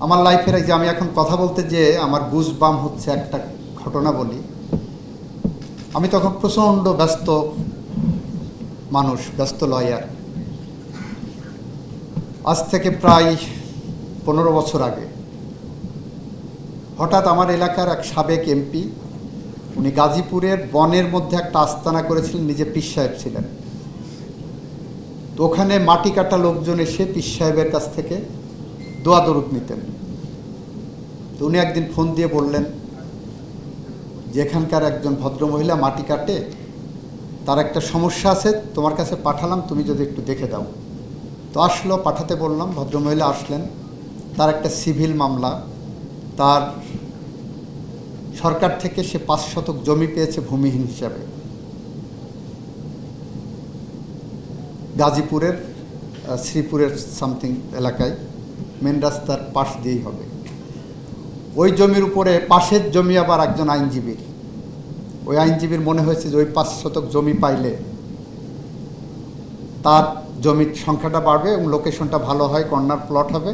আমার লাইফের যে আমি এখন কথা বলতে যে আমার গুজবাম হচ্ছে একটা ঘটনা বলি। আমি তখন প্রচণ্ড ব্যস্ত মানুষ, ব্যস্ত লয়ার। আজ থেকে প্রায় 15 বছর আগে হঠাৎ আমার এলাকার এক সাবেক এমপি, উনি গাজীপুরের বনের মধ্যে একটা আস্তানা করেছিলেন, নিজে পীর সাহেব ছিলেন। তো ওখানে মাটি কাটা লোকজন এসে পীর সাহেবের কাছ থেকে দোয়া দরুদ নিতেন। তো উনি একদিন ফোন দিয়ে বললেন যে এখানকার একজন ভদ্রমহিলা মাটি কাটে, তার একটা সমস্যা আছে, তোমার কাছে পাঠালাম, তুমি যদি একটু দেখে দাও। তো আসলো, পাঠাতে বললাম, ভদ্রমহিলা আসলেন। তার একটা সিভিল মামলা, তার সরকার থেকে সে 5 শতক জমি পেয়েছে ভূমিহীন হিসাবে, গাজীপুরের শ্রীপুরের সামথিং এলাকায়, মেন রাস্তার পাশ দিয়েই হবে। ওই জমির উপরে পাশের জমি আবার একজন আইনজীবীর। ওই আইনজীবীর মনে হয়েছে যে ওই 5 শতক জমি পাইলে তার জমির সংখ্যাটা বাড়বে এবং লোকেশনটা ভালো হয়, কর্নার প্লট হবে।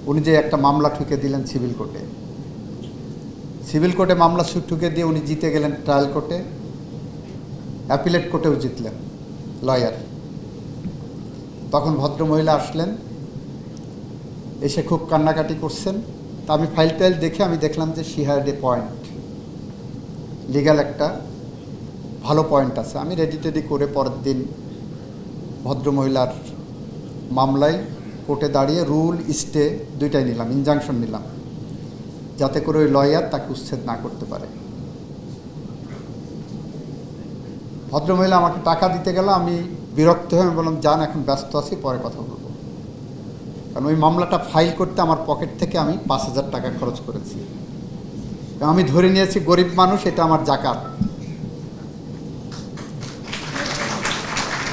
উনি যে একটা মামলা ঠুকে দিলেন সিভিল কোর্টে। সিভিল কোর্টে মামলা ঠুকে দিয়ে উনি জিতে গেলেন ট্রায়াল কোর্টে, অ্যাপিলেট কোর্টেও জিতলেন লয়ার। তখন ভদ্রমহিলা আসলেন, এসে খুব কান্নাকাটি করছেন। তা আমি ফাইল টাইল দেখে আমি দেখলাম যে she had a point, legal একটা ভালো পয়েন্ট আছে। আমি রেডি টেডি করে পরের দিন ভদ্রমহিলার মামলায় কোর্টে দাঁড়িয়ে রুল স্টে দুইটাই নিলাম, ইনজাংশন নিলাম, যাতে করে ওই লয়ার তাকে উচ্ছেদ না করতে পারে। ভদ্রমহিলা আমাকে টাকা দিতে গেল, আমি বিরক্ত হয়ে আমি বললাম, যান, এখন ব্যস্ত আছি, পরে কথা বলবো। কারণ ওই মামলাটা ফাইল করতে আমার পকেট থেকে আমি 5,000 টাকা খরচ করেছি। আমি ধরে নিয়েছি গরিব মানুষ, এটা আমার জাকাত।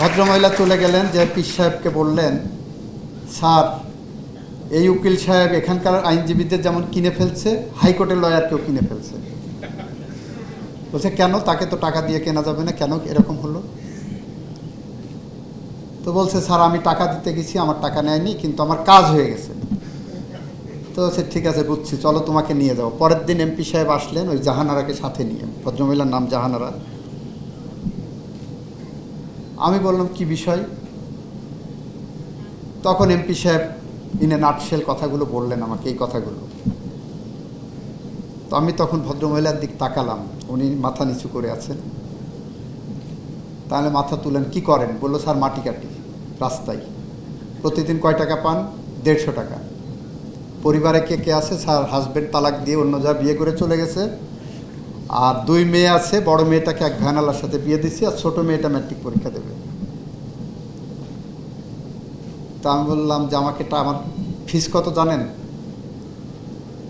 ভদ্রমহিলা চলে গেলেন, যে পীর সাহেবকে বললেন, স্যার, এই উকিল সাহেব এখানকার আইনজীবীদের যেমন কিনে ফেলছে, হাইকোর্টের লয়ারকেও কিনে ফেলছে। বলছে, কেন? তাকে তো টাকা দিয়ে কেনা যাবে না, কেন এরকম হলো? তো বলছে, স্যার, আমি টাকা দিতে গেছি, আমার টাকা নেয়নি, কিন্তু আমার কাজ হয়ে গেছে। তো সে ঠিক আছে, বুঝছি, চলো তোমাকে নিয়ে যাও। পরের দিন এমপি সাহেব আসলেন ওই জাহানারাকে সাথে নিয়ে, ভদ্রমহিলার নাম জাহানারা। আমি বললাম, কি বিষয়? তখন এমপি সাহেব ইন এ নাটশেল কথাগুলো বললেন আমাকে, এই কথাগুলো। তো আমি তখন ভদ্রমহিলার দিক তাকালাম, উনি মাথা নিচু করে আছেন। তাহলে মাথা তুলেন, কি করেন? বললো, স্যার, মাটি কাটি রাস্তায়। প্রতিদিন কয় টাকা পান? 150 টাকা। পরিবারে কে কে আছে? স্যার, হাজব্যান্ড তালাক দিয়ে অন্য যা বিয়ে করে চলে গেছে, আর 2 মেয়ে আছে। বড় মেয়েটাকে এক ভ্যানালার সাথে বিয়ে দিচ্ছি, আর ছোট মেয়েটা ম্যাট্রিক পরীক্ষা দেবে। তা আমি বললাম যে আমার ফিস কত জানেন?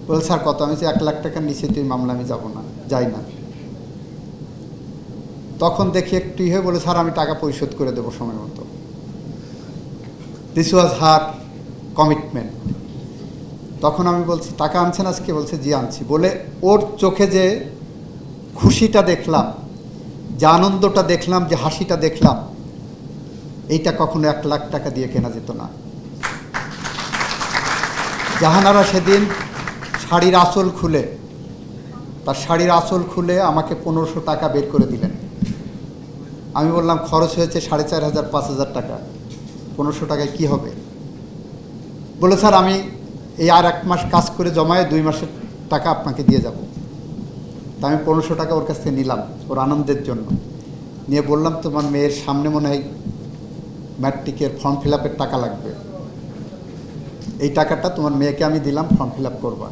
বলে, স্যার, কত? আমি 1 লাখ টাকার নিচে তুই মামলা আমি যাব না, যাই না। তখন দেখি একটু হয়ে বলে, স্যার, আমি টাকা পরিশোধ করে দেবো সময় মতো। This was her commitment. তখন আমি বলছি, টাকা আনছেন আজকে? বলছে, জি আনছি। বলে ওর চোখে যে খুশিটা দেখলাম, যে আনন্দটা দেখলাম, যে হাসিটা দেখলাম, এইটা কখনো 1 লাখ টাকা দিয়ে কেনা যেত না। জাহানারা সেদিন শাড়ির আঁচল খুলে, তার শাড়ির আঁচল খুলে আমাকে 1500 টাকা বের করে দিলেন। আমি বললাম, খরচ হয়েছে 4,500 5,000 টাকা, 1500 টাকায় কি হবে? বলে, স্যার, আমি এই আর 1 মাস কাজ করে জমায়ে 2 মাসের টাকা আপনাকে দিয়ে যাব। তা আমি 1500 টাকা ওর কাছ থেকে নিলাম, ওর আনন্দের জন্য। নিয়ে বললাম, তোমার মেয়ের সামনে মনে হয় ম্যাট্রিকের ফর্ম ফিল আপের টাকা লাগবে, এই টাকাটা তোমার মেয়েকে আমি দিলাম, ফর্ম ফিল আপ করবা।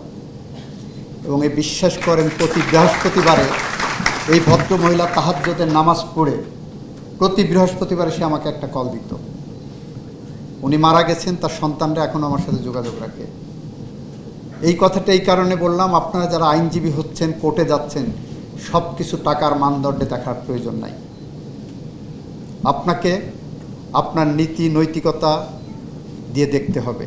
এবং এই বিশ্বাস করেন, প্রতি বৃহস্পতিবারে এই ভদ্রমহিলা তাহাজ্জুদের নামাজ পড়ে প্রতি বৃহস্পতিবারে সে আমাকে একটা কল দিত। উনি মারা গেছেন, তার সন্তানরা এখন আমার সাথে যোগাযোগ রাখে। এই কথাটা এই কারণে বললাম, আপনারা যারা আইনজীবী হচ্ছেন, কোর্টে যাচ্ছেন, সব কিছু টাকার মানদণ্ডে দেখার প্রয়োজন নাই। আপনাকে আপনার নীতি নৈতিকতা দিয়ে দেখতে হবে।